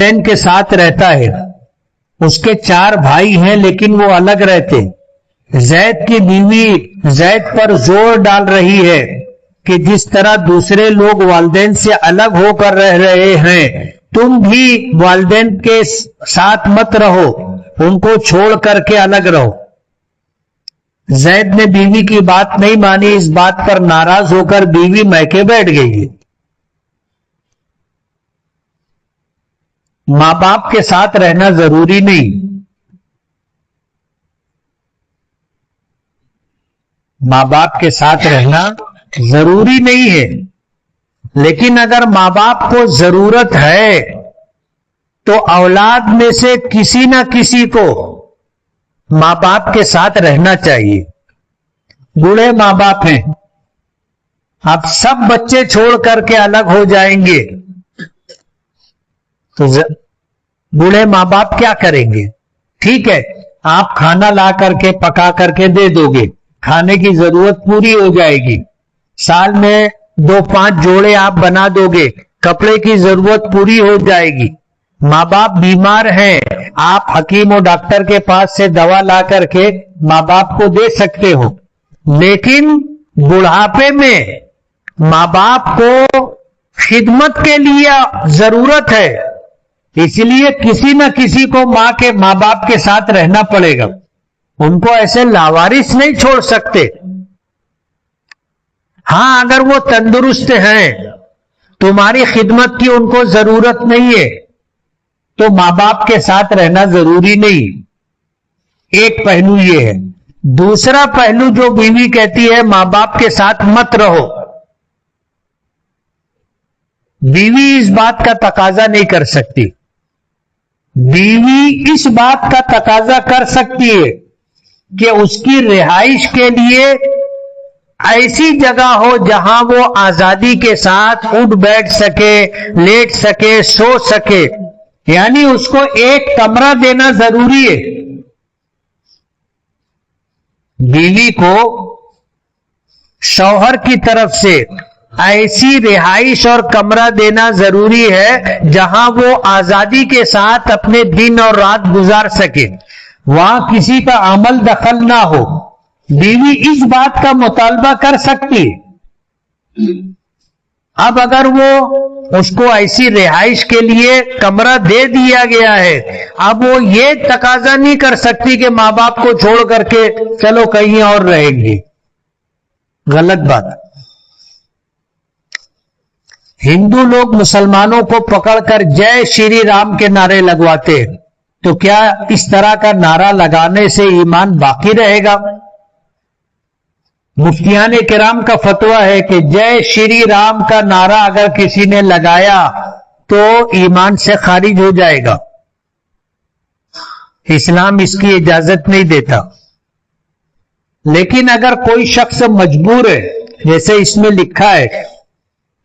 والدین کے ساتھ رہتا ہے. اس کے 4 بھائی ہیں لیکن وہ الگ رہتے. زید کی بیوی زید پر زور ڈال رہی ہے کہ جس طرح دوسرے لوگ والدین سے الگ ہو کر رہ رہے ہیں تم بھی والدین کے ساتھ مت رہو، ان کو چھوڑ کر کے الگ رہو. زید نے بیوی کی بات نہیں مانی. اس بات پر ناراض ہو کر بیوی میکے بیٹھ گئی. ماں باپ کے ساتھ رہنا ضروری نہیں. ماں باپ کے ساتھ رہنا ضروری نہیں ہے، لیکن اگر ماں باپ کو ضرورت ہے تو اولاد میں سے کسی نہ کسی کو ماں باپ کے ساتھ رہنا چاہیے. بوڑھے ماں باپ ہیں، اب سب بچے چھوڑ کر کے الگ ہو جائیں گے تو بوڑھے ماں باپ کیا کریں گے؟ ٹھیک ہے، آپ کھانا لا کر کے پکا کر کے دے دو گے، کھانے کی ضرورت پوری ہو جائے گی. سال میں 2-5 جوڑے آپ بنا دو گے، کپڑے کی ضرورت پوری ہو جائے گی. ماں باپ بیمار ہیں، آپ حکیم و ڈاکٹر کے پاس سے دوا لا کر کے ماں باپ کو دے سکتے ہو. لیکن بڑھاپے میں ماں باپ کو خدمت کے لیے ضرورت ہے، اس لیے کسی نہ کسی کو ماں باپ کے ساتھ رہنا پڑے گا. ان کو ایسے لاوارث نہیں چھوڑ سکتے. ہاں اگر وہ تندرست ہیں، تمہاری خدمت کی ان کو ضرورت نہیں ہے تو ماں باپ کے ساتھ رہنا ضروری نہیں. ایک پہلو یہ ہے. دوسرا پہلو جو بیوی کہتی ہے ماں باپ کے ساتھ مت رہو، بیوی اس بات کا تقاضا نہیں کر سکتی. بیوی اس بات کا تقاضا کر سکتی ہے کہ اس کی رہائش کے لیے ایسی جگہ ہو جہاں وہ آزادی کے ساتھ اٹھ بیٹھ سکے، لیٹ سکے، سو سکے. یعنی اس کو ایک کمرہ دینا ضروری ہے. بیوی کو شوہر کی طرف سے ایسی رہائش اور کمرہ دینا ضروری ہے جہاں وہ آزادی کے ساتھ اپنے دن اور رات گزار سکے، وہاں کسی کا عمل دخل نہ ہو. بیوی اس بات کا مطالبہ کر سکتی. اب اگر وہ اس کو ایسی رہائش کے لیے کمرہ دے دیا گیا ہے، اب وہ یہ تقاضا نہیں کر سکتی کہ ماں باپ کو چھوڑ کر کے چلو کہیں اور رہیں گی. غلط بات. ہندو لوگ مسلمانوں کو پکڑ کر جے شری رام کے نعرے لگواتے، تو کیا اس طرح کا نعرہ لگانے سے ایمان باقی رہے گا؟ مفتیان کرام کا فتویٰ ہے کہ جے شری رام کا نعرہ اگر کسی نے لگایا تو ایمان سے خارج ہو جائے گا. اسلام اس کی اجازت نہیں دیتا. لیکن اگر کوئی شخص مجبور ہے، جیسے اس میں لکھا ہے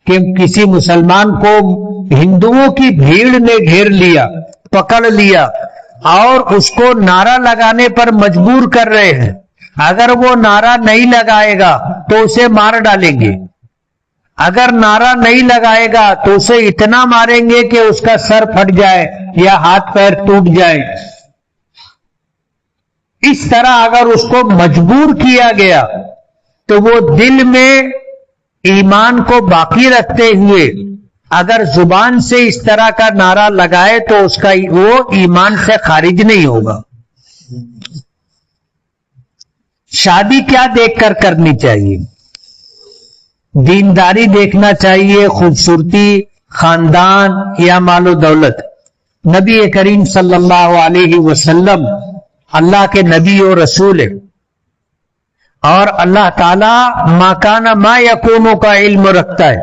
کہ کسی مسلمان کو ہندوؤں کی بھیڑ نے گھیر لیا، پکڑ لیا اور اس کو نعرہ لگانے پر مجبور کر رہے ہیں، اگر وہ نعرہ نہیں لگائے گا تو اسے مار ڈالیں گے. اگر نعرہ نہیں لگائے گا تو اسے اتنا ماریں گے کہ اس کا سر پھٹ جائے یا ہاتھ پیر ٹوٹ جائے. اس طرح اگر اس کو مجبور کیا گیا تو وہ دل میں ایمان کو باقی رکھتے ہوئے اگر زبان سے اس طرح کا نعرہ لگائے تو اس کا وہ ایمان سے خارج نہیں ہوگا. شادی کیا دیکھ کر کرنی چاہیے؟ دینداری دیکھنا چاہیے، خوبصورتی، خاندان یا مال و دولت؟ نبی کریم صلی اللہ علیہ وسلم اللہ کے نبی و رسول ہے، اور اللہ تعالی ما کان ما یکونوں کا علم رکھتا ہے.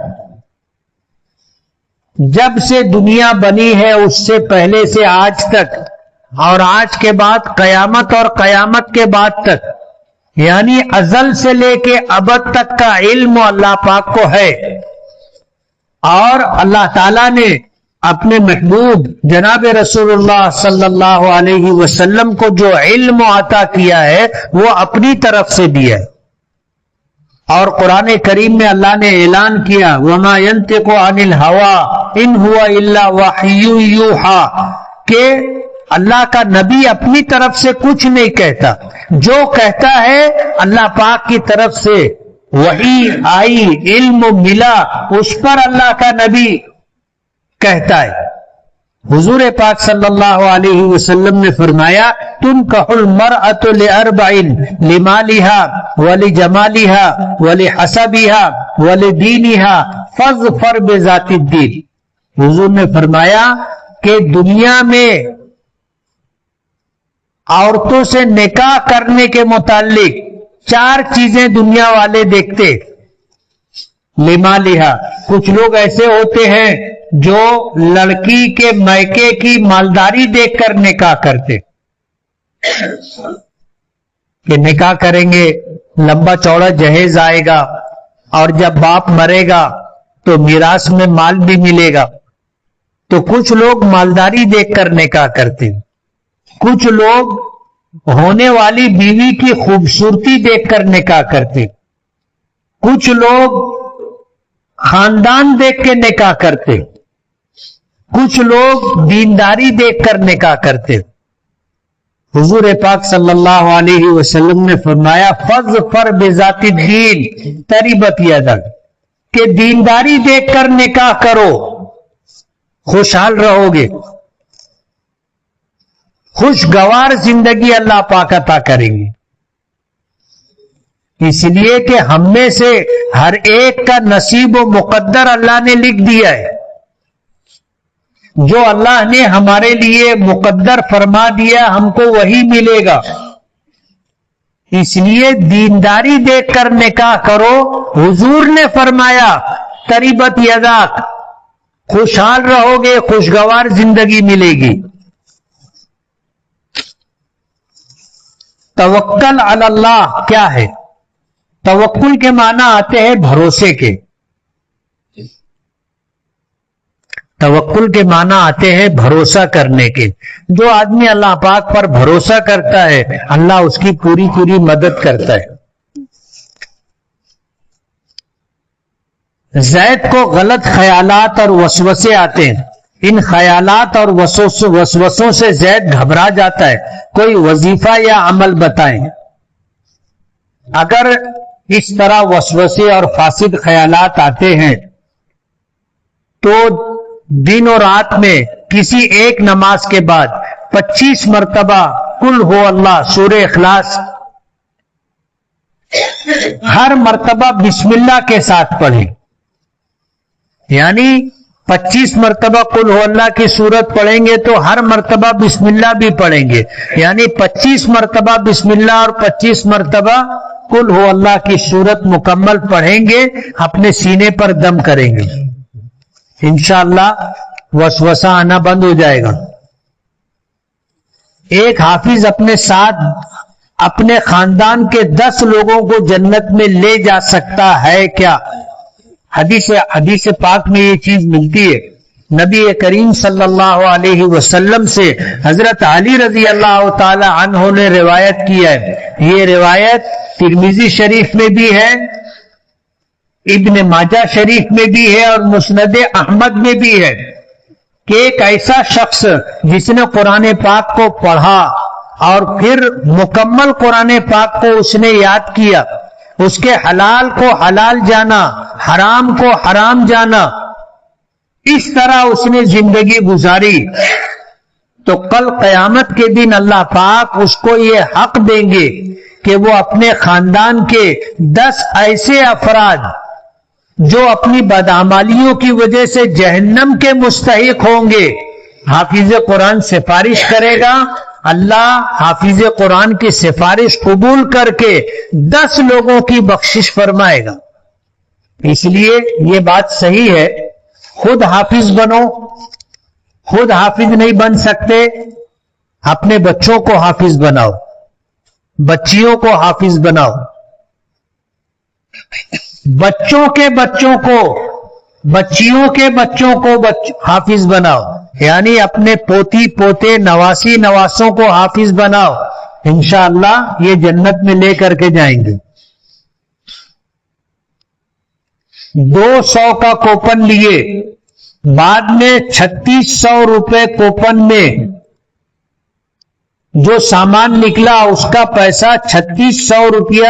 جب سے دنیا بنی ہے اس سے پہلے سے آج تک، اور آج کے بعد قیامت اور قیامت کے بعد تک، یعنی ازل سے لے کے ابد تک کا علم اللہ پاک کو ہے. اور اللہ تعالیٰ نے اپنے محبوب جناب رسول اللہ صلی اللہ علیہ وسلم کو جو علم عطا کیا ہے وہ اپنی طرف سے دیا ہے. اور قرآن کریم میں اللہ نے اعلان کیا وَمَا يَنْتِقُ عَنِ الْهَوَىٰ ان ہوا الا وحی یوحا، کہ اللہ کا نبی اپنی طرف سے کچھ نہیں کہتا، جو کہتا ہے اللہ پاک کی طرف سے وحی آئی، علم ملا، اس پر اللہ کا نبی کہتا ہے۔ حضور پاک صلی اللہ علیہ وسلم نے فرمایا تنکح المرأۃ لاربع، لمالها ولجمالها ولحسبها ولدینها فاظفر بذات الدین۔ حضور نے فرمایا کہ دنیا میں عورتوں سے نکاح کرنے کے متعلق 4 چیزیں دنیا والے دیکھتے۔ لمالہا، کچھ لوگ ایسے ہوتے ہیں جو لڑکی کے میکے کی مالداری دیکھ کر نکاح کرتے، کہ نکاح کریں گے لمبا چوڑا جہیز آئے گا اور جب باپ مرے گا تو میراث میں مال بھی ملے گا۔ تو کچھ لوگ مالداری دیکھ کر نکاح کرتے، کچھ لوگ ہونے والی بیوی کی خوبصورتی دیکھ کر نکاح کرتے، کچھ لوگ خاندان دیکھ کے نکاح کرتے، کچھ لوگ دینداری دیکھ کر نکاح کرتے۔ حضور پاک صلی اللہ علیہ وسلم نے فرمایا فاظفر بذات الدین تربت یدک، کہ دینداری دیکھ کر نکاح کرو، خوشحال رہو گے، خوشگوار زندگی اللہ پاک عطا کریں گے۔ اس لیے کہ ہم میں سے ہر ایک کا نصیب و مقدر اللہ نے لکھ دیا ہے، جو اللہ نے ہمارے لیے مقدر فرما دیا ہم کو وہی ملے گا۔ اس لیے دینداری دیکھ کر نکاح کرو۔ حضور نے فرمایا تربت یداک، خوشحال رہو گے، خوشگوار زندگی ملے گی۔ توکل علی اللہ کیا ہے؟ توکل کے معنی آتے ہیں بھروسے کے، توکل کے معنی آتے ہیں بھروسہ کرنے کے۔ جو آدمی اللہ پاک پر بھروسہ کرتا ہے اللہ اس کی پوری پوری مدد کرتا ہے۔ زید کو غلط خیالات اور وسوسے آتے ہیں، ان خیالات اور وسوسوں سے زید گھبرا جاتا ہے، کوئی وظیفہ یا عمل بتائیں۔ اگر اس طرح وسوسے اور فاسد خیالات آتے ہیں تو دن اور رات میں کسی ایک نماز کے بعد 25 مرتبہ قل ہو اللہ سورہ اخلاص ہر مرتبہ بسم اللہ کے ساتھ پڑھیں، یعنی 25 مرتبہ قل ہو اللہ کی سورت پڑھیں گے تو ہر مرتبہ بسم اللہ بھی پڑھیں گے، یعنی 25 مرتبہ بسم اللہ اور 25 مرتبہ قل ہو اللہ کی سورت مکمل پڑھیں گے، اپنے سینے پر دم کریں گے، انشاءاللہ وسوسہ آنا بند ہو جائے گا۔ ایک حافظ اپنے ساتھ اپنے خاندان کے 10 لوگوں کو جنت میں لے جا سکتا ہے کیا؟ حدیث پاک میں یہ چیز ملتی ہے۔ نبی کریم صلی اللہ علیہ وسلم سے حضرت علی رضی اللہ تعالی عنہ نے روایت کی ہے، یہ روایت ترمذی شریف میں بھی ہے، ابن ماجہ شریف میں بھی ہے اور مسند احمد میں بھی ہے، کہ ایک ایسا شخص جس نے قرآن پاک کو پڑھا اور پھر مکمل قرآن پاک کو اس نے یاد کیا، اس کے حلال کو حلال جانا، حرام کو حرام جانا، اس طرح اس نے زندگی گزاری، تو کل قیامت کے دن اللہ پاک اس کو یہ حق دیں گے کہ وہ اپنے خاندان کے 10 ایسے افراد جو اپنی بدعمالیوں کی وجہ سے جہنم کے مستحق ہوں گے، حافظ قرآن سفارش کرے گا، اللہ حافظ قرآن کی سفارش قبول کر کے 10 لوگوں کی بخشش فرمائے گا۔ اس لیے یہ بات صحیح ہے، خود حافظ بنو، خود حافظ نہیں بن سکتے، اپنے بچوں کو حافظ بناؤ، بچیوں کو حافظ بناؤ، بچوں کے بچوں کو، بچیوں کے بچوں کو حافظ بناؤ، یعنی اپنے پوتی پوتے نواسی نواسوں کو حافظ بناؤ، انشاءاللہ یہ جنت میں لے کر کے جائیں گے۔ 200 کا کوپن لیے بعد میں 3600 روپے کوپن میں جو سامان نکلا اس کا پیسہ 3600 روپیہ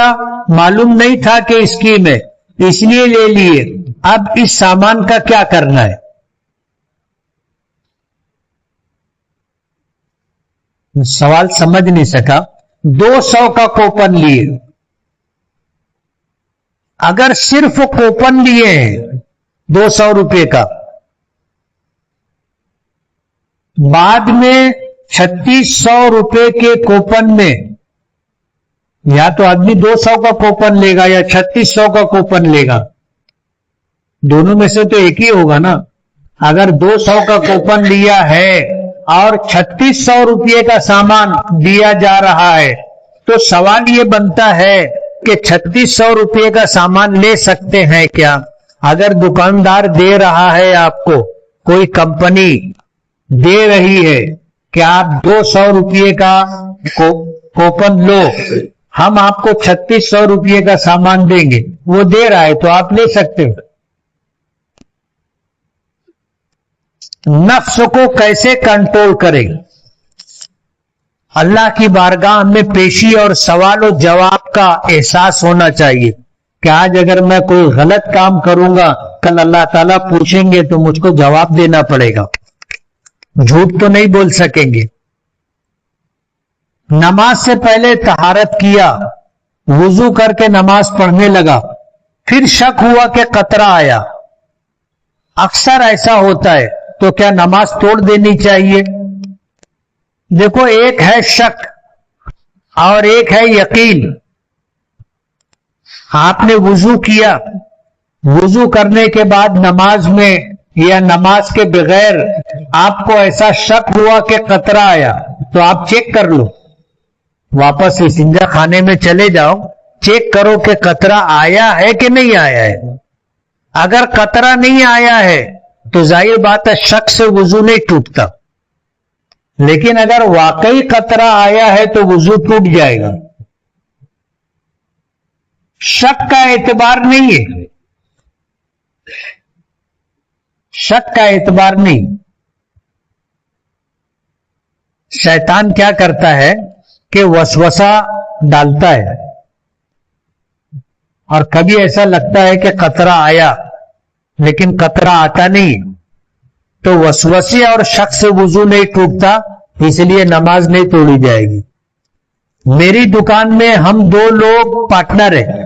معلوم نہیں تھا کہ اسکیم ہے، اس لیے لے لیے. اب اس سامان کا کیا کرنا ہے؟ سوال سمجھ نہیں سکا. 200 کا کوپن لیے، اگر صرف کوپن لیے ہیں 200 روپے کا، بعد میں 3600 روپے کے کوپن میں یا تو آدمی 200 کا کوپن لے گا یا 3600 کا کوپن لے گا، دونوں میں سے تو ایک ہی ہوگا نا. اگر 200 کا کوپن لیا ہے اور 3600 روپے کا سامان دیا جا رہا ہے تو سوال یہ بنتا ہے کہ 3600 روپے کا سامان لے سکتے ہیں کیا؟ اگر دکاندار دے رہا ہے، آپ کو کوئی کمپنی دے رہی ہے کہ آپ 200 روپے کا کوپن لو، ہم آپ کو 3600 روپے کا سامان دیں گے، وہ دے رہا ہے تو آپ لے سکتے ہو. نفس کو کیسے کنٹرول کریں؟ اللہ کی بارگاہ میں پیشی اور سوال و جواب کا احساس ہونا چاہیے کہ آج اگر میں کوئی غلط کام کروں گا، کل اللہ تعالیٰ پوچھیں گے تو مجھ کو جواب دینا پڑے گا، جھوٹ تو نہیں بول سکیں گے. نماز سے پہلے طہارت کیا، وضو کر کے نماز پڑھنے لگا، پھر شک ہوا کہ قطرہ آیا. اکثر ایسا ہوتا ہے، تو کیا نماز توڑ دینی چاہیے؟ دیکھو، ایک ہے شک اور ایک ہے یقین. آپ نے وضو کیا، وضو کرنے کے بعد نماز میں یا نماز کے بغیر آپ کو ایسا شک ہوا کہ قطرہ آیا تو آپ چیک کر لو، واپس استنجا خانے میں چلے جاؤ، چیک کرو کہ قطرہ آیا ہے کہ نہیں آیا ہے. اگر قطرہ نہیں آیا ہے تو ظاہر بات ہے شک سے وضو نہیں ٹوٹتا، لیکن اگر واقعی قطرہ آیا ہے تو وضو ٹوٹ جائے گا. شک کا اعتبار نہیں ہے، شک کا اعتبار نہیں. شیطان کیا کرتا ہے کہ وسوسہ ڈالتا ہے، اور کبھی ایسا لگتا ہے کہ قطرہ آیا لیکن قطرہ آتا نہیں، تو وسوسے اور شک سے وضو نہیں ٹوٹتا، اس لیے نماز نہیں توڑی جائے گی. میری دکان میں ہم 2 لوگ پارٹنر ہیں.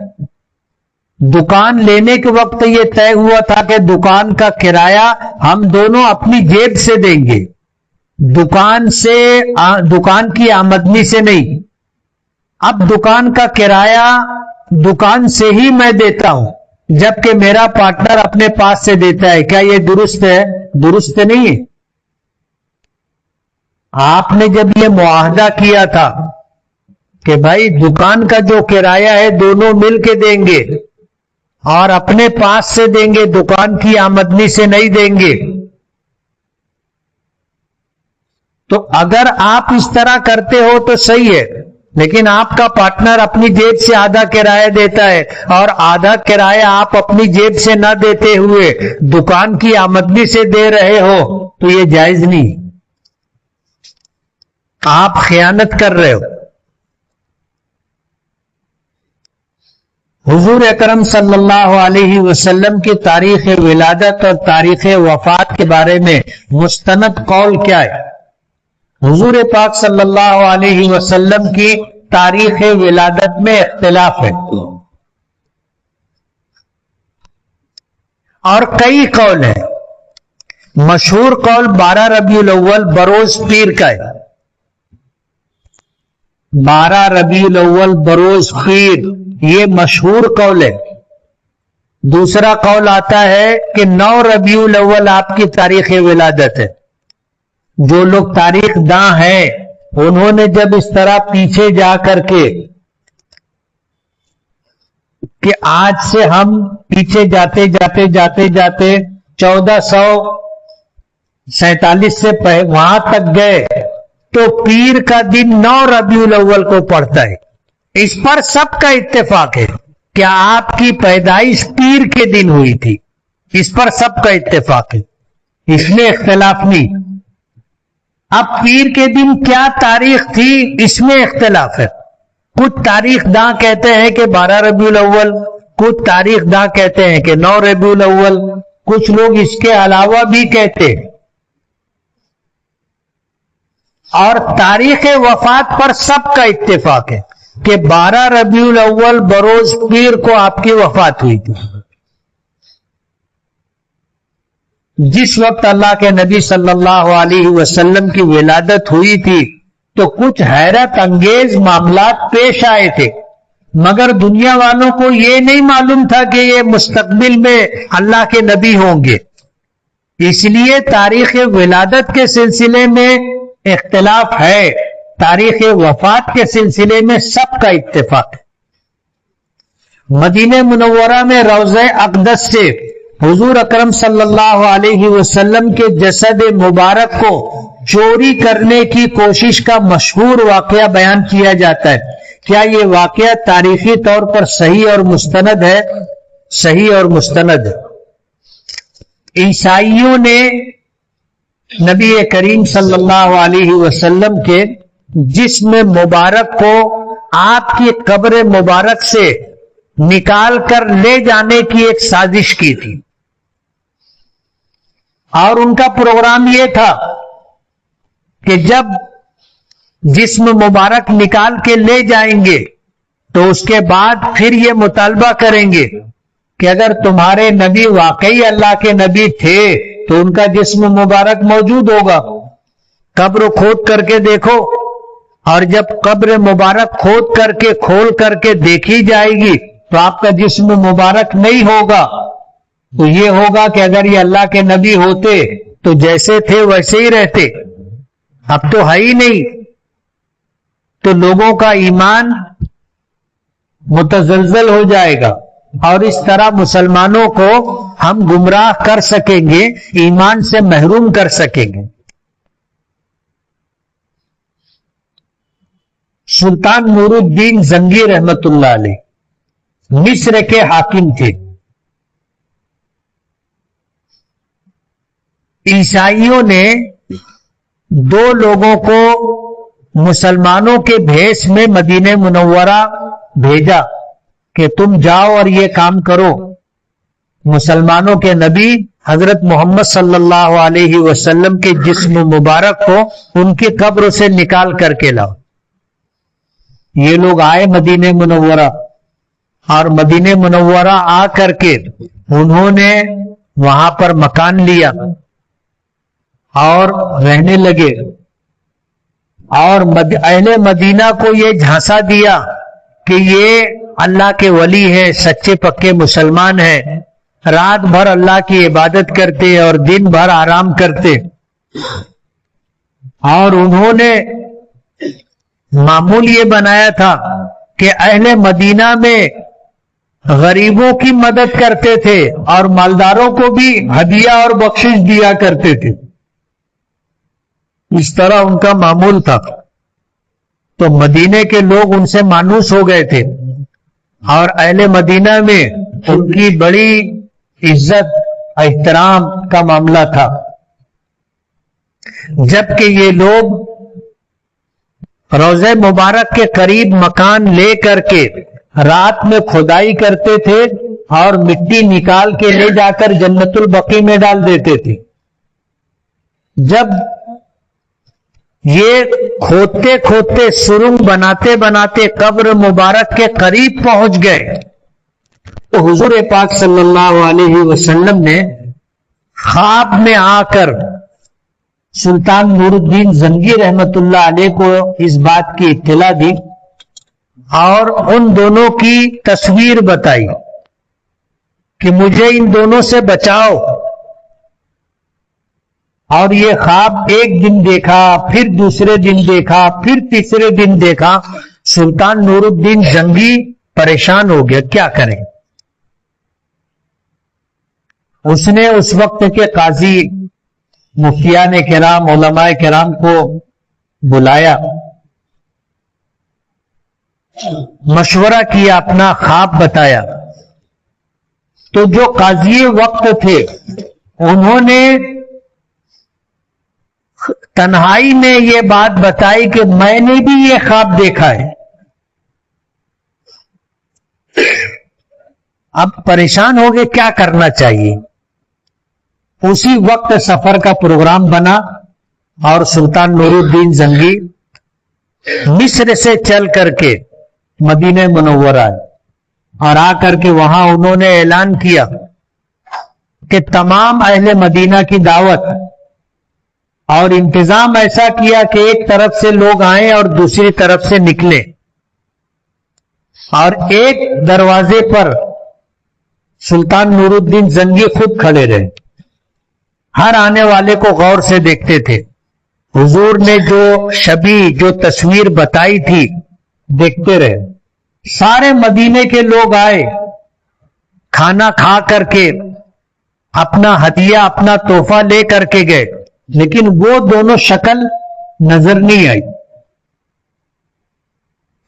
دکان لینے کے وقت یہ طے ہوا تھا کہ دکان کا کرایہ ہم دونوں اپنی جیب سے دیں گے، دکان کی آمدنی سے نہیں. اب دکان کا کرایہ دکان سے ہی میں دیتا ہوں، جبکہ میرا پارٹنر اپنے پاس سے دیتا ہے. کیا یہ درست ہے؟ درست نہیں ہے. آپ نے جب یہ معاہدہ کیا تھا کہ بھائی دکان کا جو کرایہ ہے دونوں مل کے دیں گے اور اپنے پاس سے دیں گے، دکان کی آمدنی سے نہیں دیں گے، تو اگر آپ اس طرح کرتے ہو تو صحیح ہے، لیکن آپ کا پارٹنر اپنی جیب سے آدھا کرایہ دیتا ہے اور آدھا کرایہ آپ اپنی جیب سے نہ دیتے ہوئے دکان کی آمدنی سے دے رہے ہو تو یہ جائز نہیں، آپ خیانت کر رہے ہو. حضور اکرم صلی اللہ علیہ وسلم کی تاریخ ولادت اور تاریخ وفات کے بارے میں مستند قول کیا ہے؟ حضور پاک صلی اللہ علیہ وسلم کی تاریخ ولادت میں اختلاف ہے اور کئی قول ہیں. مشہور قول 12 ربیع الاول بروز پیر کا ہے. 12 ربیع الاول بروز پیر یہ مشہور قول ہے. دوسرا قول آتا ہے کہ 9 ربیع الاول آپ کی تاریخ ولادت ہے. جو لوگ تاریخ داں ہیں انہوں نے جب اس طرح پیچھے جا کر کے کہ آج سے ہم پیچھے جاتے جاتے جاتے جاتے 1447 سے وہاں تک گئے تو پیر کا دن 9 ربیع الاول کو پڑتا ہے. اس پر سب کا اتفاق ہے کہ آپ کی پیدائش پیر کے دن ہوئی تھی، اس پر سب کا اتفاق ہے. اس میں اختلاف نہیں. اب پیر کے دن کیا تاریخ تھی اس میں اختلاف ہے. کچھ تاریخ داں کہتے ہیں کہ 12 ربیع الاول، کچھ تاریخ داں کہتے ہیں کہ 9 ربیع الاول، کچھ لوگ اس کے علاوہ بھی کہتے ہیں. اور تاریخ وفات پر سب کا اتفاق ہے کہ 12 ربیع الاول بروز پیر کو آپ کی وفات ہوئی تھی. جس وقت اللہ کے نبی صلی اللہ علیہ وسلم کی ولادت ہوئی تھی تو کچھ حیرت انگیز معاملات پیش آئے تھے، مگر دنیا والوں کو یہ نہیں معلوم تھا کہ یہ مستقبل میں اللہ کے نبی ہوں گے. اس لیے تاریخ ولادت کے سلسلے میں اختلاف ہے، تاریخ وفات کے سلسلے میں سب کا اتفاق ہے. مدینہ منورہ میں روضہ اقدس سے حضور اکرم صلی اللہ علیہ وسلم کے جسد مبارک کو چوری کرنے کی کوشش کا مشہور واقعہ بیان کیا جاتا ہے. کیا یہ واقعہ تاریخی طور پر صحیح اور مستند ہے؟ صحیح اور مستند ہے. عیسائیوں نے نبی کریم صلی اللہ علیہ وسلم کے جسم مبارک کو آپ کی قبر مبارک سے نکال کر لے جانے کی ایک سازش کی تھی، اور ان کا پروگرام یہ تھا کہ جب جسم مبارک نکال کے لے جائیں گے تو اس کے بعد پھر یہ مطالبہ کریں گے کہ اگر تمہارے نبی واقعی اللہ کے نبی تھے تو ان کا جسم مبارک موجود ہوگا. قبر کھود کر کے دیکھو، اور جب قبر مبارک کھول کر کے دیکھی جائے گی تو آپ کا جسم مبارک نہیں ہوگا. تو یہ ہوگا کہ اگر یہ اللہ کے نبی ہوتے تو جیسے تھے ویسے ہی رہتے، اب تو ہے ہی نہیں. تو لوگوں کا ایمان متزلزل ہو جائے گا، اور اس طرح مسلمانوں کو ہم گمراہ کر سکیں گے، ایمان سے محروم کر سکیں گے. سلطان نور الدین زنگی رحمت اللہ علیہ مصر کے حاکم تھے. عیسائیوں نے 2 لوگوں کو مسلمانوں کے بھیس میں مدینہ منورہ بھیجا کہ تم جاؤ اور یہ کام کرو، مسلمانوں کے نبی حضرت محمد صلی اللہ علیہ وسلم کے جسم مبارک کو ان کی قبر سے نکال کر کے لاؤ. یہ لوگ آئے مدینہ منورہ، اور مدینہ منورہ آ کر کے انہوں نے وہاں پر مکان لیا اور رہنے لگے، اور اہل مدینہ کو یہ جھانسا دیا کہ یہ اللہ کے ولی ہیں، سچے پکے مسلمان ہیں، رات بھر اللہ کی عبادت کرتے اور دن بھر آرام کرتے. اور انہوں نے معمول یہ بنایا تھا کہ اہل مدینہ میں غریبوں کی مدد کرتے تھے اور مالداروں کو بھی ہدیہ اور بخشش دیا کرتے تھے. اس طرح ان کا معمول تھا. تو مدینے کے لوگ ان سے مانوس ہو گئے تھے، اور اہل مدینہ میں ان کی بڑی عزت احترام کا معاملہ تھا. جبکہ یہ لوگ روضہ مبارک کے قریب مکان لے کر کے رات میں کھدائی کرتے تھے اور مٹی نکال کے لے جا کر جنت البقیع میں ڈال دیتے تھے. جب یہ کھودتے کھودتے سرنگ بناتے بناتے قبر مبارک کے قریب پہنچ گئے تو حضور پاک صلی اللہ علیہ وسلم نے خواب میں آ کر سلطان نور الدین زنگی رحمت اللہ علیہ کو اس بات کی اطلاع دی اور ان دونوں کی تصویر بتائی کہ مجھے ان دونوں سے بچاؤ. اور یہ خواب ایک دن دیکھا، پھر دوسرے دن دیکھا، پھر تیسرے دن دیکھا. سلطان نور الدین زنگی پریشان ہو گیا، کیا کریں. اس نے اس وقت کے قاضی، مفتیان کرام، علماء کرام کو بلایا، مشورہ کیا، اپنا خواب بتایا. تو جو قاضی وقت تھے انہوں نے تنہائی میں یہ بات بتائی کہ میں نے بھی یہ خواب دیکھا ہے. اب پریشان ہو گئے کیا کرنا چاہیے. اسی وقت سفر کا پروگرام بنا اور سلطان نور الدین زنگی مصر سے چل کر کے مدینہ منورہ آئے اور آ کر کے وہاں انہوں نے اعلان کیا کہ تمام اہل مدینہ کی دعوت، اور انتظام ایسا کیا کہ ایک طرف سے لوگ آئیں اور دوسری طرف سے نکلیں، اور ایک دروازے پر سلطان نور الدین زنگی خود کھڑے رہے، ہر آنے والے کو غور سے دیکھتے تھے. حضور نے جو شبیہ جو تصویر بتائی تھی دیکھتے رہے. سارے مدینے کے لوگ آئے، کھانا کھا کر کے اپنا ہدیہ اپنا تحفہ لے کر کے گئے، لیکن وہ دونوں شکل نظر نہیں آئی.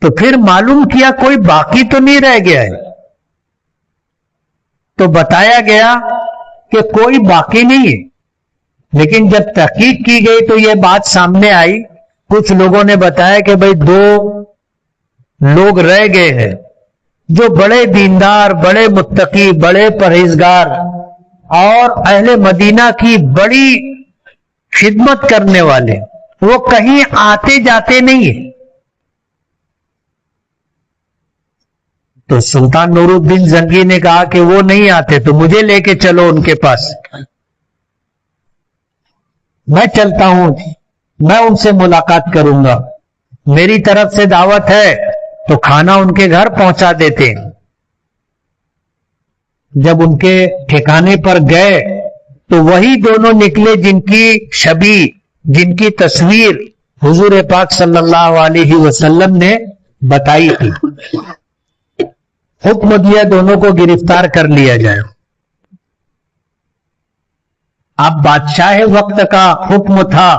تو پھر معلوم کیا کوئی باقی تو نہیں رہ گیا ہے. تو بتایا گیا کہ کوئی باقی نہیں ہے، لیکن جب تحقیق کی گئی تو یہ بات سامنے آئی. کچھ لوگوں نے بتایا کہ بھئی 2 لوگ رہ گئے ہیں جو بڑے دیندار، بڑے متقی، بڑے پرہیزگار اور اہل مدینہ کی بڑی خدمت کرنے والے، وہ کہیں آتے جاتے نہیں ہیں. تو سلطان نور الدین زنگی نے کہا کہ وہ نہیں آتے تو مجھے لے کے چلو ان کے پاس، میں چلتا ہوں، میں ان سے ملاقات کروں گا. میری طرف سے دعوت ہے تو کھانا ان کے گھر پہنچا دیتے. جب ان کے ٹھکانے پر گئے تو وہی دونوں نکلے جن کی شبیہ، جن کی تصویر حضور پاک صلی اللہ علیہ وسلم نے بتائی تھی. حکم دیا دونوں کو گرفتار کر لیا جائے. اب بادشاہ وقت کا حکم تھا،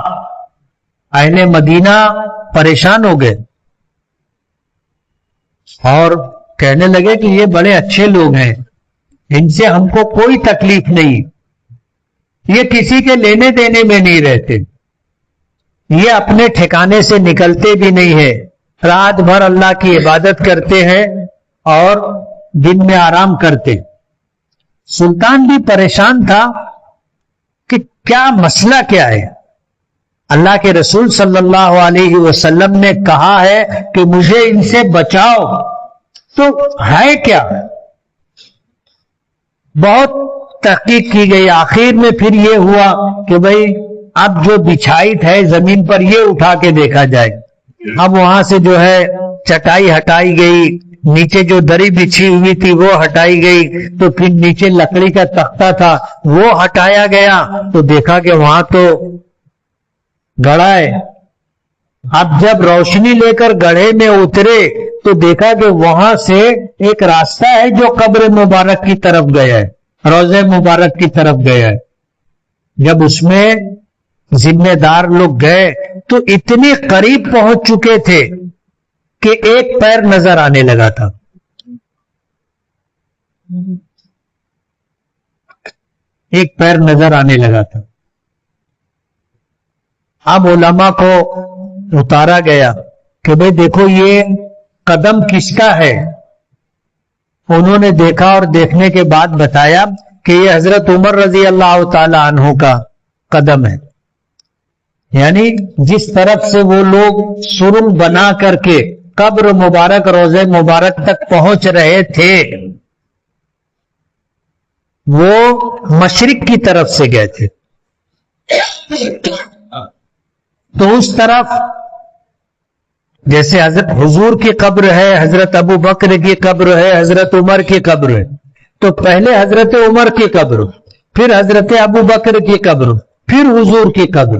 اہل مدینہ پریشان ہو گئے اور کہنے لگے کہ یہ بڑے اچھے لوگ ہیں، ان سے ہم کو کوئی تکلیف نہیں، یہ کسی کے لینے دینے میں نہیں رہتے، یہ اپنے ٹھکانے سے نکلتے بھی نہیں ہے، رات بھر اللہ کی عبادت کرتے ہیں اور دن میں آرام کرتے. سلطان بھی پریشان تھا کہ کیا مسئلہ کیا ہے. اللہ کے رسول صلی اللہ علیہ وسلم نے کہا ہے کہ مجھے ان سے بچاؤ، تو ہے کیا؟ بہت تحقیق کی گئی. آخر میں پھر یہ ہوا کہ بھئی اب جو بچھائیت ہے زمین پر یہ اٹھا کے دیکھا جائے. اب وہاں سے جو ہے چٹائی ہٹائی گئی، نیچے جو دری بچھی ہوئی تھی وہ ہٹائی گئی، تو پھر نیچے لکڑی کا تختہ تھا وہ ہٹایا گیا، تو دیکھا کہ وہاں تو گڑھا ہے. اب جب روشنی لے کر گڑھے میں اترے تو دیکھا کہ وہاں سے ایک راستہ ہے جو قبر مبارک کی طرف گیا ہے، روضہ مبارک کی طرف گیا ہے. جب اس میں ذمہ دار لوگ گئے تو اتنے قریب پہنچ چکے تھے کہ ایک پیر نظر آنے لگا تھا. ایک پیر نظر آنے لگا تھا. اب علماء کو اتارا گیا کہ بھئی دیکھو یہ قدم کس کا ہے. انہوں نے دیکھا اور دیکھنے کے بعد بتایا کہ یہ حضرت عمر رضی اللہ تعالی عنہ کا قدم ہے. یعنی جس طرف سے وہ لوگ سرنگ بنا کر کے قبر مبارک روضہ مبارک تک پہنچ رہے تھے وہ مشرق کی طرف سے گئے تھے. تو اس طرف جیسے حضرت حضور کی قبر ہے، حضرت ابو بکر کی قبر ہے، حضرت عمر کی قبر ہے، تو پہلے حضرت عمر کی قبر، پھر حضرت ابو بکر کی قبر، پھر حضور کی قبر.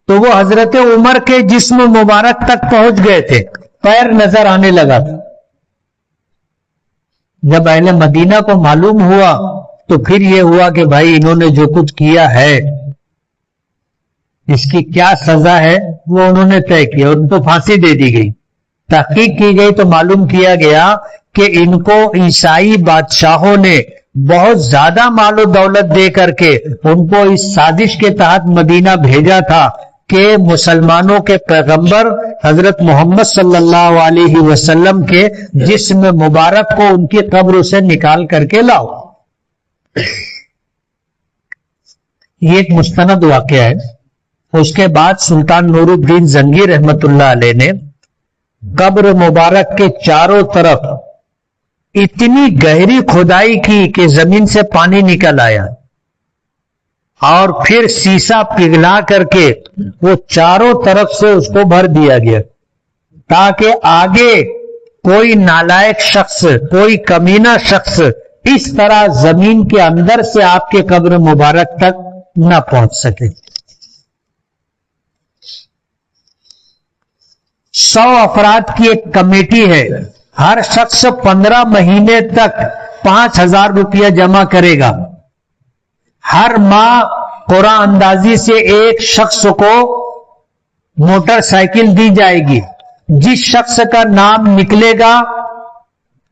تو وہ حضرت عمر کے جسم مبارک تک پہنچ گئے تھے، پیر نظر آنے لگا تھا. جب اہل مدینہ کو معلوم ہوا تو پھر یہ ہوا کہ بھائی انہوں نے جو کچھ کیا ہے اس کی کیا سزا ہے وہ انہوں نے طے کیا، ان کو پھانسی دے دی گئی. تحقیق کی گئی تو معلوم کیا گیا کہ ان کو عیسائی بادشاہوں نے بہت زیادہ مال و دولت دے کر کے ان کو اس سازش کے تحت مدینہ بھیجا تھا کہ مسلمانوں کے پیغمبر حضرت محمد صلی اللہ علیہ وسلم کے جسم مبارک کو ان کی قبر سے نکال کر کے لاؤ. یہ ایک مستند واقعہ ہے. اس کے بعد سلطان نور الدین زنگی رحمت اللہ علیہ نے قبر مبارک کے چاروں طرف اتنی گہری کھدائی کی کہ زمین سے پانی نکل آیا اور پھر سیسا پگھلا کر کے وہ چاروں طرف سے اس کو بھر دیا گیا تاکہ آگے کوئی نالائق شخص، کوئی کمینہ شخص اس طرح زمین کے اندر سے آپ کے قبر مبارک تک نہ پہنچ سکے. 100 افراد کی ایک کمیٹی ہے. ہر شخص 15 مہینے تک 5000 روپیہ جمع کرے گا. ہر ماہ قرآن اندازی سے ایک شخص کو موٹر سائیکل دی جائے گی. جس شخص کا نام نکلے گا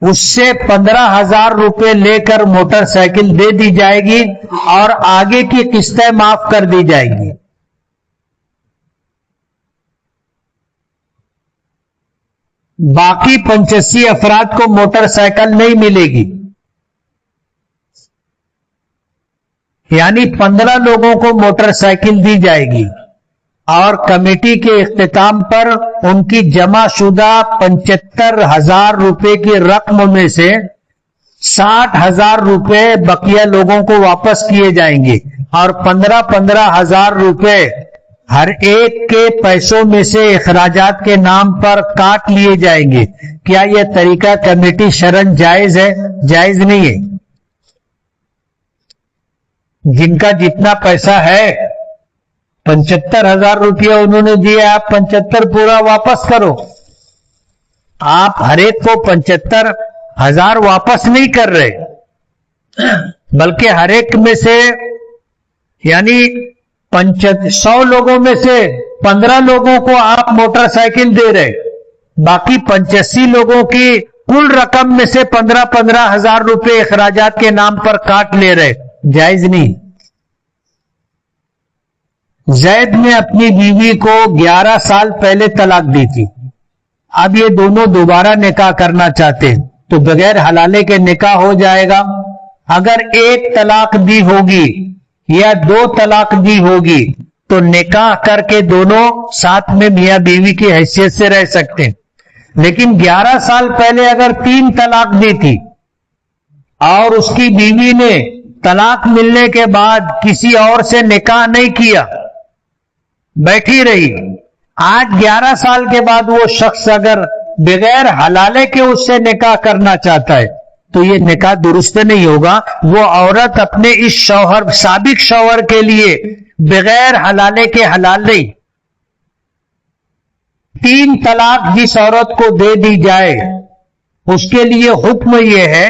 اس سے 15,000 روپے لے کر موٹر سائیکل دے دی جائے گی اور آگے کی قسطیں معاف کر دی جائیں گی. باقی 85 افراد کو موٹر سائیکل نہیں ملے گی. یعنی 15 لوگوں کو موٹر سائیکل دی جائے گی اور کمیٹی کے اختتام پر ان کی جمع شدہ 75,000 روپے کی رقم میں سے 60,000 روپے بقیہ لوگوں کو واپس کیے جائیں گے اور 15,000 روپے ہر ایک کے پیسوں میں سے اخراجات کے نام پر کاٹ لیے جائیں گے. کیا یہ طریقہ کمیٹی شرعاً جائز ہے؟ جائز نہیں ہے. جن کا جتنا پیسہ ہے 75,000 روپیہ انہوں نے دیا، آپ 75 پورا واپس کرو. آپ ہر ایک کو 75,000 واپس نہیں کر رہے بلکہ ہر ایک میں سے یعنی 100 لوگوں میں سے 15 لوگوں کو آپ موٹر سائیکل دے رہے، باقی 85 لوگوں کی کل رقم میں سے 15,000 روپے اخراجات کے نام پر کاٹ لے رہے. جائز نہیں. زید نے اپنی بیوی کو 11 سال پہلے طلاق دی تھی. اب یہ دونوں دوبارہ نکاح کرنا چاہتے ہیں تو بغیر حلالے کے نکاح ہو جائے گا. اگر ایک طلاق دی ہوگی یا 2 طلاق دی ہوگی تو نکاح کر کے دونوں ساتھ میں میاں بیوی کی حیثیت سے رہ سکتے ہیں. لیکن 11 سال پہلے اگر 3 طلاق دی تھی اور اس کی بیوی نے طلاق ملنے کے بعد کسی اور سے نکاح نہیں کیا، بیٹھی رہی، آج 11 سال کے بعد وہ شخص اگر بغیر حلالے کے اس سے نکاح کرنا چاہتا ہے تو یہ نکاح درست نہیں ہوگا. وہ عورت اپنے اس شوہر، سابق شوہر کے لیے بغیر حلالے کے حلال نہیں. 3 طلاق جس عورت کو دے دی جائے اس کے لیے حکم یہ ہے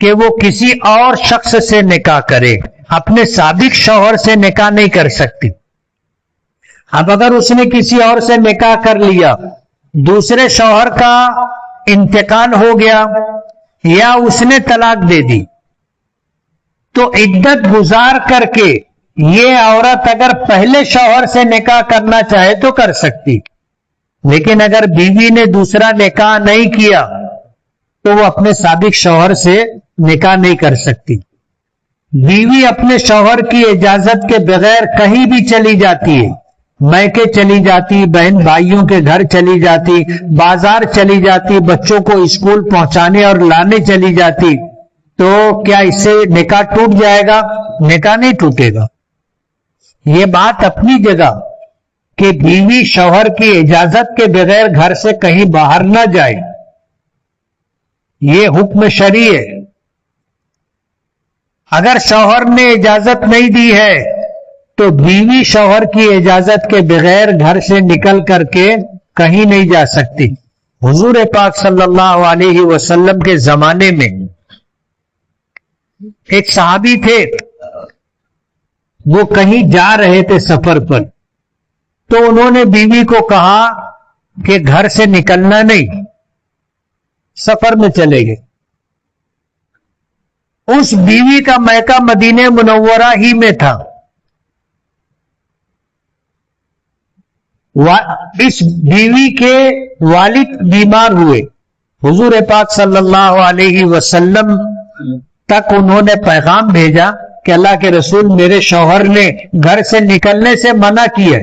کہ وہ کسی اور شخص سے نکاح کرے، اپنے سابق شوہر سے نکاح نہیں کر سکتی. اب اگر اس نے کسی اور سے نکاح کر لیا، دوسرے شوہر کا انتقال ہو گیا یا اس نے طلاق دے دی تو عدت گزار کر کے یہ عورت اگر پہلے شوہر سے نکاح کرنا چاہے تو کر سکتی. لیکن اگر بیوی نے دوسرا نکاح نہیں کیا تو وہ اپنے سابق شوہر سے نکاح نہیں کر سکتی. بیوی اپنے شوہر کی اجازت کے بغیر کہیں بھی چلی جاتی ہے، میکے چلی جاتی، بہن بھائیوں کے گھر چلی جاتی، بازار چلی جاتی، بچوں کو اسکول پہنچانے اور لانے چلی جاتی، تو کیا اس سے نکاح ٹوٹ جائے گا؟ نکاح نہیں ٹوٹے گا. یہ بات اپنی جگہ کہ بیوی شوہر کی اجازت کے بغیر گھر سے کہیں باہر نہ جائے، یہ حکم شرعی ہے. اگر شوہر نے اجازت نہیں دی ہے تو بیوی شوہر کی اجازت کے بغیر گھر سے نکل کر کے کہیں نہیں جا سکتی. حضور پاک صلی اللہ علیہ وسلم کے زمانے میں ایک صحابی تھے، وہ کہیں جا رہے تھے سفر پر، تو انہوں نے بیوی کو کہا کہ گھر سے نکلنا نہیں، سفر میں چلے گئے. اس بیوی کا میکہ مدینہ منورہ ہی میں تھا. اس بیوی کے والد بیمار ہوئے. حضور پاک صلی اللہ علیہ وسلم تک انہوں نے پیغام بھیجا کہ اللہ کے رسول میرے شوہر نے گھر سے نکلنے سے منع کیا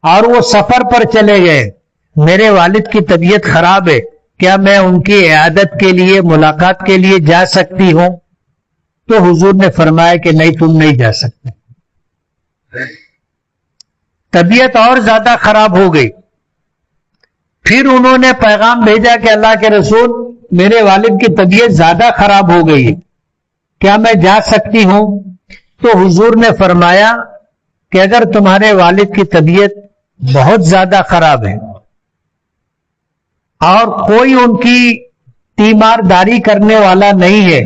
اور وہ سفر پر چلے گئے. میرے والد کی طبیعت خراب ہے, کیا میں ان کی عیادت کے لیے ملاقات کے لیے جا سکتی ہوں؟ تو حضور نے فرمایا کہ نہیں, تم نہیں جا سکتے. طبیعت اور زیادہ خراب ہو گئی. پھر انہوں نے پیغام بھیجا کہ اللہ کے رسول میرے والد کی طبیعت زیادہ خراب ہو گئی, کیا میں جا سکتی ہوں؟ تو حضور نے فرمایا کہ اگر تمہارے والد کی طبیعت بہت زیادہ خراب ہے اور کوئی ان کی تیمارداری کرنے والا نہیں ہے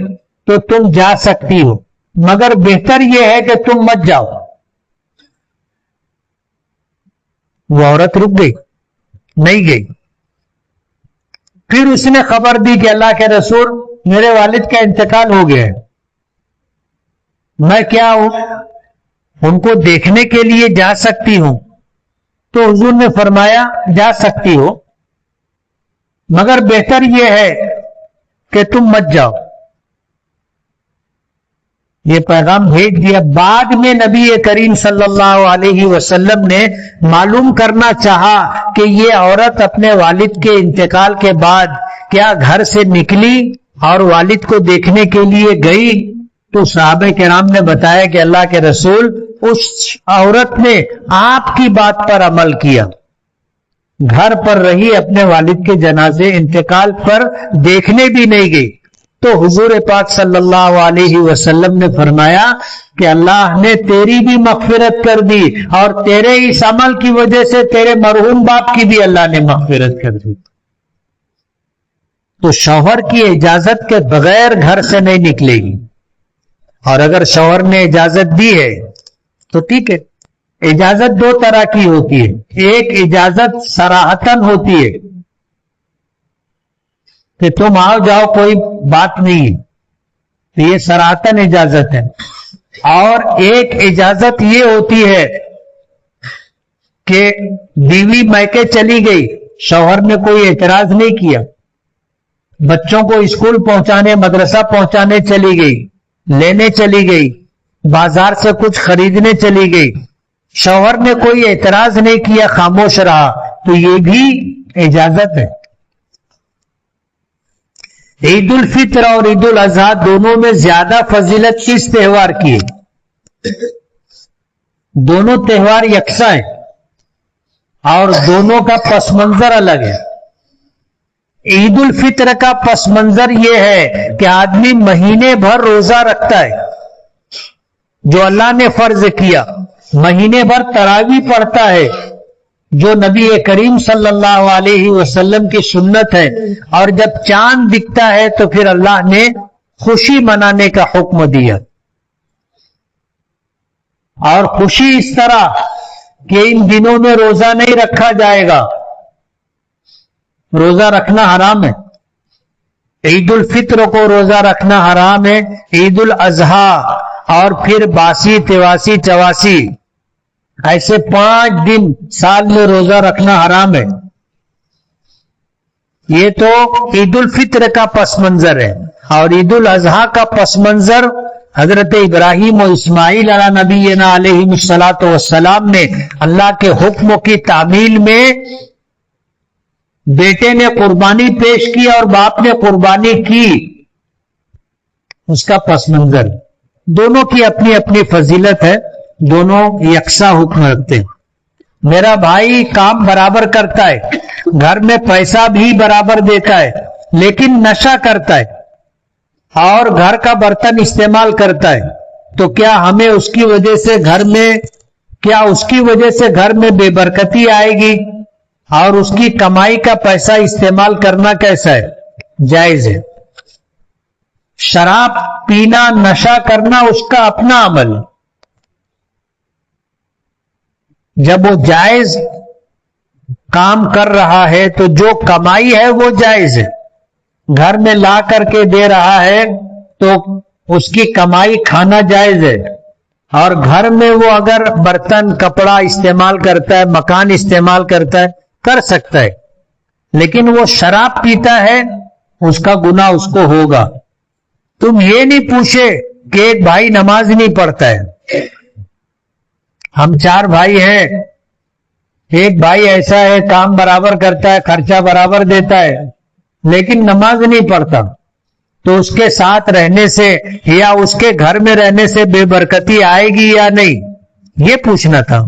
تو تم جا سکتی ہو, مگر بہتر یہ ہے کہ تم مت جاؤ. وہ عورت رک گئی, نہیں گئی. پھر اس نے خبر دی کہ اللہ کے رسول میرے والد کا انتقال ہو گیا ہے, میں کیا ان کو دیکھنے کے لیے جا سکتی ہوں؟ تو حضور نے فرمایا جا سکتی ہو, مگر بہتر یہ ہے کہ تم مت جاؤ. یہ پیغام بھیج دیا. بعد میں نبی کریم صلی اللہ علیہ وسلم نے معلوم کرنا چاہا کہ یہ عورت اپنے والد کے انتقال کے بعد کیا گھر سے نکلی اور والد کو دیکھنے کے لیے گئی. تو صحابہ کرام نے بتایا کہ اللہ کے رسول اس عورت نے آپ کی بات پر عمل کیا, گھر پر رہی, اپنے والد کے جنازے انتقال پر دیکھنے بھی نہیں گئی. تو حضور پاک صلی اللہ علیہ وسلم نے فرمایا کہ اللہ نے تیری بھی مغفرت کر دی اور تیرے اس عمل کی وجہ سے تیرے مرحوم باپ کی بھی اللہ نے مغفرت کر دی. تو شوہر کی اجازت کے بغیر گھر سے نہیں نکلے گی, اور اگر شوہر نے اجازت دی ہے تو ٹھیک ہے. اجازت دو طرح کی ہوتی ہے, ایک اجازت صراحتاً ہوتی ہے کہ تم آؤ جاؤ کوئی بات نہیں ہے, تو یہ صراحتاً اجازت ہے. اور ایک اجازت یہ ہوتی ہے کہ بیوی میکے چلی گئی, شوہر نے کوئی اعتراض نہیں کیا, بچوں کو اسکول پہنچانے مدرسہ پہنچانے چلی گئی, لینے چلی گئی, بازار سے کچھ خریدنے چلی گئی, شوہر نے کوئی اعتراض نہیں کیا, خاموش رہا, تو یہ بھی اجازت ہے. عید الفطر اور عید الاضحیٰ دونوں میں زیادہ فضیلت کس تہوار کی ہے؟ دونوں تہوار یکساں ہیں اور دونوں کا پس منظر الگ ہے. عید الفطر کا پس منظر یہ ہے کہ آدمی مہینے بھر روزہ رکھتا ہے جو اللہ نے فرض کیا, مہینے بھر تراویح پڑھتا ہے جو نبی کریم صلی اللہ علیہ وسلم کی سنت ہے, اور جب چاند دکھتا ہے تو پھر اللہ نے خوشی منانے کا حکم دیا. اور خوشی اس طرح کہ ان دنوں میں روزہ نہیں رکھا جائے گا, روزہ رکھنا حرام ہے. عید الفطر کو روزہ رکھنا حرام ہے, عید الاضحیٰ اور پھر باسی تواسی چواسی ایسے 5 دن سال میں روزہ رکھنا حرام ہے. یہ تو عید الفطر کا پس منظر ہے. اور عید الاضحیٰ کا پس منظر حضرت ابراہیم و اسماعیل علی نبینا علیہ الصلوۃ والسلام نے اللہ کے حکم کی تعمیل میں بیٹے نے قربانی پیش کی اور باپ نے قربانی کی, اس کا پس منظر. دونوں کی اپنی اپنی فضیلت ہے, دونوں یکساں حکم رکھتے ہیں. میرا بھائی کام برابر کرتا ہے, گھر میں پیسہ بھی برابر دیتا ہے, لیکن نشہ کرتا ہے اور گھر کا برتن استعمال کرتا ہے, تو کیا ہمیں اس کی وجہ سے گھر میں بے برکتی آئے گی؟ اور اس کی کمائی کا پیسہ استعمال کرنا کیسا ہے؟ جائز ہے. شراب پینا نشہ کرنا اس کا اپنا عمل, جب وہ جائز کام کر رہا ہے تو جو کمائی ہے وہ جائز ہے. گھر میں لا کر کے دے رہا ہے تو اس کی کمائی کھانا جائز ہے، اور گھر میں وہ اگر برتن کپڑا استعمال کرتا ہے، مکان استعمال کرتا ہے، کر سکتا ہے، لیکن وہ شراب پیتا ہے، اس کا گناہ اس کو ہوگا۔ تم یہ نہیں پوچھے کہ ایک بھائی نماز نہیں پڑھتا ہے، ہم 4 بھائی ہیں، ایک بھائی ایسا ہے کام برابر کرتا ہے، خرچہ برابر دیتا ہے، لیکن نماز نہیں پڑھتا، تو اس کے ساتھ رہنے سے یا اس کے گھر میں رہنے سے بے برکتی آئے گی یا نہیں، یہ پوچھنا تھا۔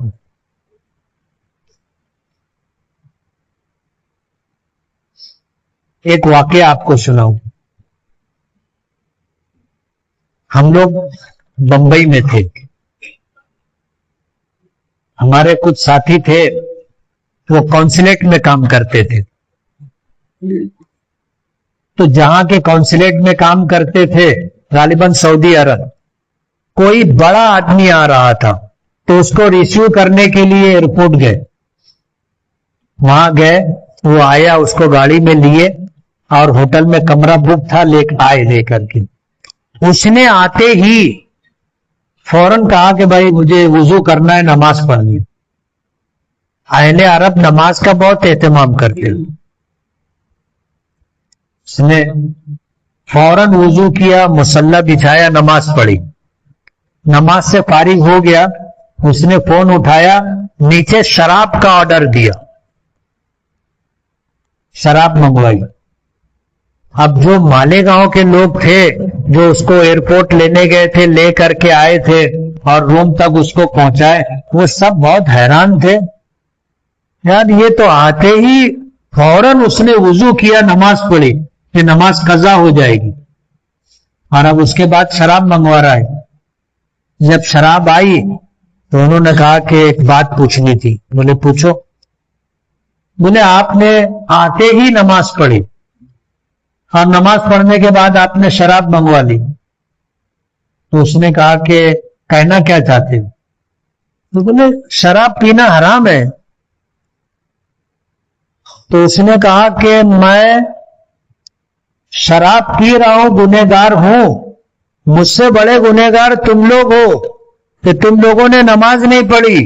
ایک واقعہ آپ کو سناؤں۔ ہم لوگ بمبئی میں تھے، ہمارے کچھ ساتھی تھے، وہ کونسلیٹ میں کام کرتے تھے، تو جہاں کے کونسلیٹ میں کام کرتے تھے غالباً سعودی عرب، کوئی بڑا آدمی آ رہا تھا، تو اس کو ریسیو کرنے کے لیے ایئرپورٹ گئے، وہاں گئے، وہ آیا، اس کو گاڑی میں لیے اور ہوٹل میں کمرہ بک تھا، لے کر کے اس نے آتے ہی فوراً کہا کہ بھائی مجھے وضو کرنا ہے، نماز پڑھنی ہے۔ اہل عرب نماز کا بہت اہتمام کرتے ہیں۔ اس نے فوراً وضو کیا، مصلی بچھایا، نماز پڑھی، نماز سے فارغ ہو گیا، اس نے فون اٹھایا، نیچے شراب کا آرڈر دیا، شراب منگوائی۔ اب جو مالیگاؤں کے لوگ تھے جو اس کو ایئرپورٹ لینے گئے تھے، لے کر کے آئے تھے اور روم تک اس کو پہنچائے، وہ سب بہت حیران تھے، یار یہ تو آتے ہی فوراً اس نے وضو کیا، نماز پڑھی کہ نماز قضا ہو جائے گی، اور اب اس کے بعد شراب منگوا رہا ہے۔ جب شراب آئی تو انہوں نے کہا کہ ایک بات پوچھنی تھی۔ بولے پوچھو۔ بولے آپ نے آتے ہی نماز پڑھی اور نماز پڑھنے کے بعد آپ نے شراب منگوا لی، تو اس نے کہا کہ کہنا کیا چاہتے ہو؟ تو بولے شراب پینا حرام ہے۔ تو اس نے کہا کہ میں شراب پی رہا ہوں، گنہگار ہوں، مجھ سے بڑے گنہگار تم لوگ ہو کہ تم لوگوں نے نماز نہیں پڑھی۔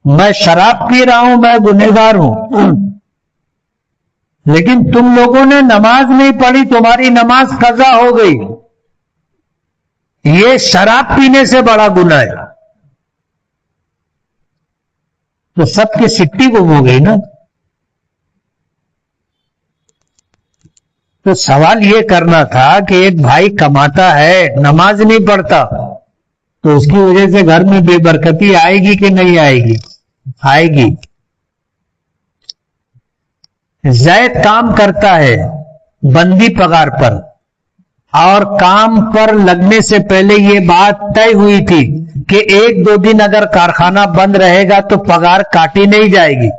میں شراب پی رہا ہوں، میں گنہگار ہوں، لیکن تم لوگوں نے نماز نہیں پڑھی، تمہاری نماز قضا ہو گئی، یہ شراب پینے سے بڑا گناہ ہے۔ تو سب کی سٹی گم ہو گئی نا۔ تو سوال یہ کرنا تھا کہ ایک بھائی کماتا ہے، نماز نہیں پڑھتا، تو اس کی وجہ سے گھر میں بے برکتی آئے گی کہ نہیں آئے گی؟ آئے گی۔ زید کام کرتا ہے بندی پگار پر، اور کام پر لگنے سے پہلے یہ بات طے ہوئی تھی کہ 1-2 دن اگر کارخانہ بند رہے گا تو پگار کاٹی نہیں جائے گی،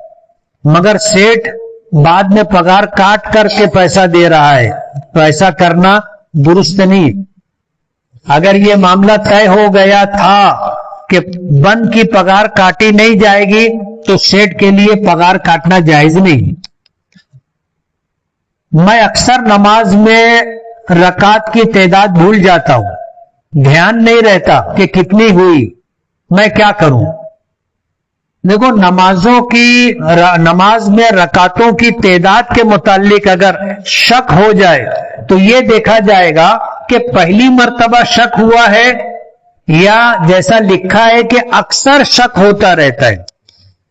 مگر سیٹ بعد میں پگار کاٹ کر کے پیسہ دے رہا ہے، تو ایسا کرنا درست نہیں۔ اگر یہ معاملہ طے ہو گیا تھا کہ بند کی پگار کاٹی نہیں جائے گی تو سیٹ کے لیے پگار کاٹنا جائز نہیں۔ میں اکثر نماز میں رکعت کی تعداد بھول جاتا ہوں، دھیان نہیں رہتا کہ کتنی ہوئی، میں کیا کروں؟ دیکھو نماز میں رکعتوں کی تعداد کے متعلق اگر شک ہو جائے تو یہ دیکھا جائے گا کہ پہلی مرتبہ شک ہوا ہے یا جیسا لکھا ہے کہ اکثر شک ہوتا رہتا ہے۔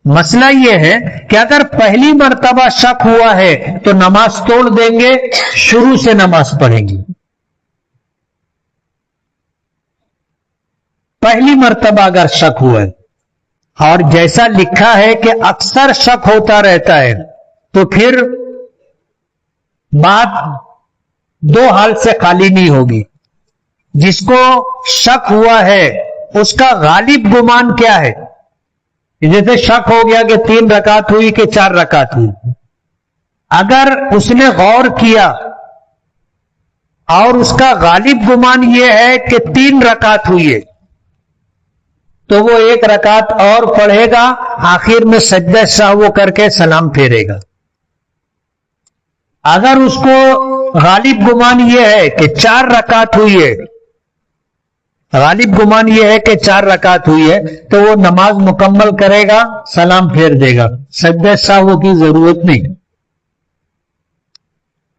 مسئلہ یہ ہے کہ اگر پہلی مرتبہ شک ہوا ہے تو نماز توڑ دیں گے، شروع سے نماز پڑھیں گے۔ پہلی مرتبہ اگر شک ہوا ہے اور جیسا لکھا ہے کہ اکثر شک ہوتا رہتا ہے تو پھر بات 2 حال سے خالی نہیں ہوگی۔ جس کو شک ہوا ہے اس کا غالب گمان کیا ہے؟ جیسے شک ہو گیا کہ 3 رکعت ہوئی کہ 4 رکعت ہوئی، اگر اس نے غور کیا اور اس کا غالب گمان یہ ہے کہ 3 رکعت ہوئی ہے تو وہ 1 رکعت اور پڑھے گا، آخر میں سجدہ سہو کر کے سلام پھیرے گا۔ اگر اس کو غالب گمان یہ ہے کہ 4 رکعت ہوئی ہے، غالب گمان یہ ہے کہ 4 رکعت ہوئی ہے، تو وہ نماز مکمل کرے گا، سلام پھیر دے گا، سجدہ سہو کی ضرورت نہیں۔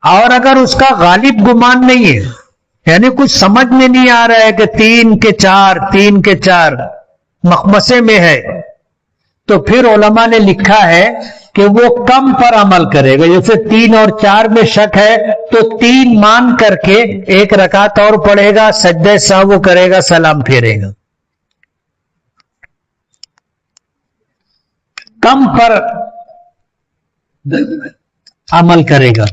اور اگر اس کا غالب گمان نہیں ہے، یعنی کچھ سمجھ میں نہیں آ رہا ہے کہ 3 کے 4 مخمسے میں ہے، تو پھر علماء نے لکھا ہے کہ وہ کم پر عمل کرے گا۔ جیسے 3 اور 4 میں شک ہے تو 3 مان کر کے 1 رکعت اور پڑھے گا، سجدہ سہو کرے گا، سلام پھیرے گا، کم پر عمل کرے گا۔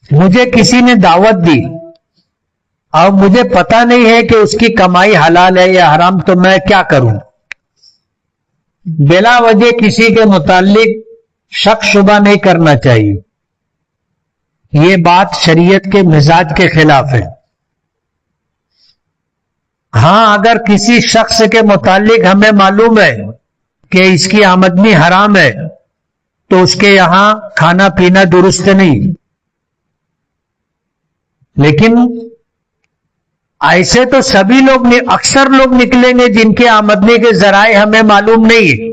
مجھے کسی نے دعوت دی اور مجھے پتا نہیں ہے کہ اس کی کمائی حلال ہے یا حرام، تو میں کیا کروں؟ بلا وجہ کسی کے متعلق شک شبہ نہیں کرنا چاہیے، یہ بات شریعت کے مزاج کے خلاف ہے۔ ہاں، اگر کسی شخص کے متعلق ہمیں معلوم ہے کہ اس کی آمدنی حرام ہے تو اس کے یہاں کھانا پینا درست نہیں، لیکن ایسے تو سبھی لوگ، اکثر لوگ نکلیں گے جن کے آمدنی کے ذرائع ہمیں معلوم نہیں۔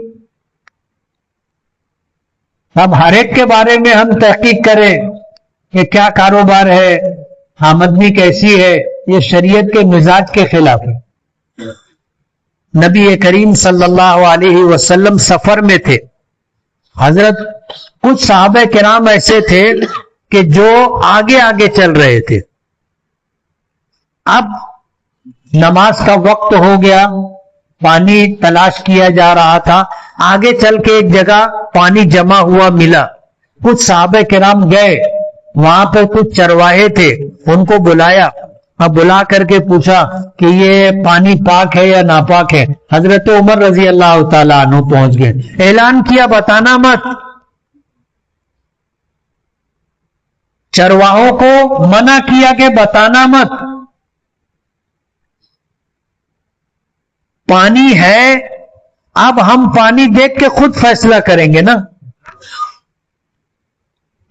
اب ہر ایک کے بارے میں ہم تحقیق کریں کہ کیا کاروبار ہے، آمدنی کیسی ہے، یہ شریعت کے مزاج کے خلاف ہے۔ نبی کریم صلی اللہ علیہ وسلم سفر میں تھے، حضرت کچھ صحابہ کرام ایسے تھے کہ جو آگے آگے چل رہے تھے۔ اب نماز کا وقت ہو گیا، پانی تلاش کیا جا رہا تھا، آگے چل کے ایک جگہ پانی جمع ہوا ملا، کچھ صحابہ کرام گئے، وہاں پہ کچھ چرواہے تھے، ان کو بلایا، اب بلا کر کے پوچھا کہ یہ پانی پاک ہے یا ناپاک ہے۔ حضرت عمر رضی اللہ تعالیٰ عنہ پہنچ گئے، اعلان کیا بتانا مت، چرواہوں کو منع کیا کہ بتانا مت، پانی ہے، اب ہم پانی دیکھ کے خود فیصلہ کریں گے نا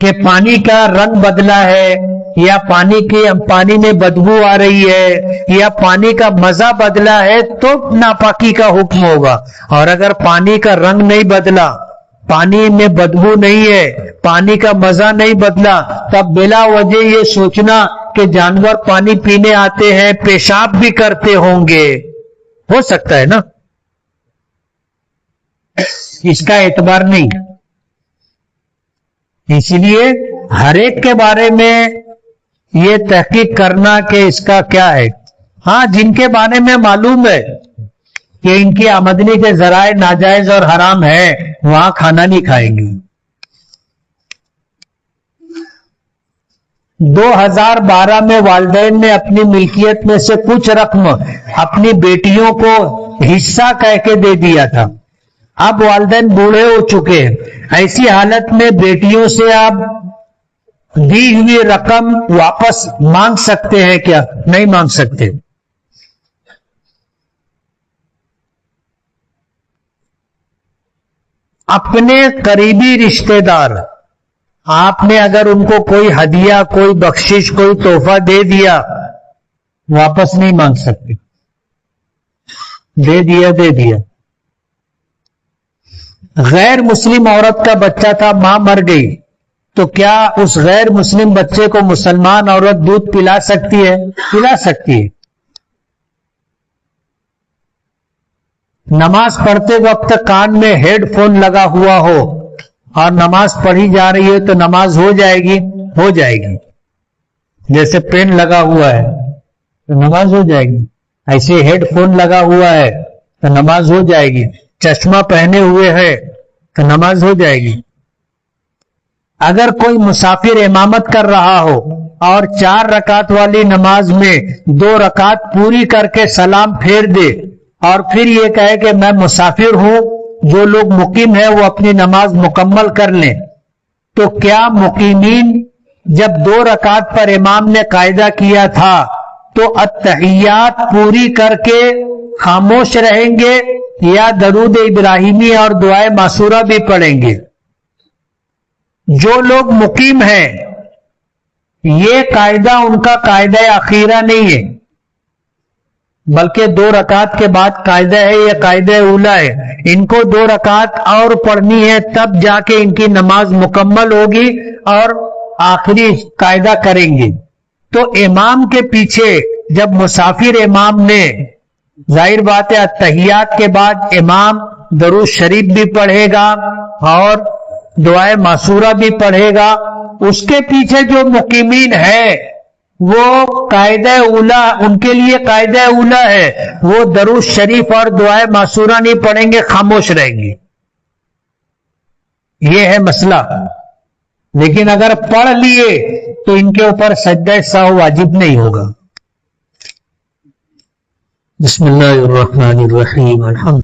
کہ پانی کا رنگ بدلا ہے یا پانی میں بدبو آ رہی ہے یا پانی کا مزہ بدلا ہے تو ناپاکی کا حکم ہوگا، اور اگر پانی کا رنگ نہیں بدلا، پانی میں بدبو نہیں ہے، پانی کا مزہ نہیں بدلا، تب بلا وجہ یہ سوچنا کہ جانور پانی پینے آتے ہیں، پیشاب بھی کرتے ہوں گے، ہو سکتا ہے نا، اس کا اعتبار نہیں۔ اس لیے ہر ایک کے بارے میں یہ تحقیق کرنا کہ اس کا کیا ہے۔ ہاں، جن کے بارے میں معلوم ہے کہ ان کی آمدنی کے ذرائع ناجائز اور حرام ہے، وہاں کھانا نہیں کھائیں گے۔ 2012 میں والدین نے اپنی ملکیت میں سے کچھ رقم اپنی بیٹیوں کو حصہ کہہ کے دے دیا تھا، اب والدین بوڑھے ہو چکے ہیں، ایسی حالت میں بیٹیوں سے آپ دی ہوئی رقم واپس مانگ سکتے ہیں کیا؟ نہیں مانگ سکتے۔ اپنے قریبی رشتہ دار، آپ نے اگر ان کو کوئی ہدیہ، کوئی بخشش، کوئی تحفہ دے دیا، واپس نہیں مانگ سکتے، دے دیا۔ غیر مسلم عورت کا بچہ تھا، ماں مر گئی، تو کیا اس غیر مسلم بچے کو مسلمان عورت دودھ پلا سکتی ہے؟ پلا سکتی ہے۔ نماز پڑھتے وقت کان میں ہیڈ فون لگا ہوا ہو اور نماز پڑھی جا رہی ہے تو نماز ہو جائے گی؟ ہو جائے گی۔ جیسے پین لگا ہوا ہے تو نماز ہو جائے گی، ایسے ہیڈ فون لگا ہوا ہے تو نماز ہو جائے گی، چشمہ پہنے ہوئے ہے تو نماز ہو جائے گی۔ اگر کوئی مسافر امامت کر رہا ہو اور 4 رکعت والی نماز میں 2 رکعت پوری کر کے سلام پھیر دے اور پھر یہ کہے کہ میں مسافر ہوں، جو لوگ مقیم ہیں وہ اپنی نماز مکمل کر لیں، تو کیا مقیمین جب 2 رکعت پر امام نے قاعدہ کیا تھا تو التحیات پوری کر کے خاموش رہیں گے یا درود ابراہیمی اور دعائے معصورہ بھی پڑھیں گے؟ جو لوگ مقیم ہیں یہ قاعدہ ان کا قاعدہ اخیرہ نہیں ہے، بلکہ 2 رکعت کے بعد قاعدہ ہے، یہ قاعدہ اولا ہے۔ ان کو 2 رکعت اور پڑھنی ہے، تب جا کے ان کی نماز مکمل ہوگی اور آخری قاعدہ کریں گے۔ تو امام کے پیچھے جب مسافر امام نے، ظاہر بات ہے اتحیات کے بعد امام درود شریف بھی پڑھے گا اور دعائے معصورہ بھی پڑھے گا، اس کے پیچھے جو مقیمین ہے وہ قاعدہ اولا، ان کے لیے قاعدہ اولا ہے، وہ درود شریف اور دعائے معصورہ نہیں پڑھیں گے، خاموش رہیں گے۔ یہ ہے مسئلہ۔ لیکن اگر پڑھ لیے تو ان کے اوپر سجدہ سہو واجب نہیں ہوگا۔ بسم اللہ الرحمن الرحیم، الحمد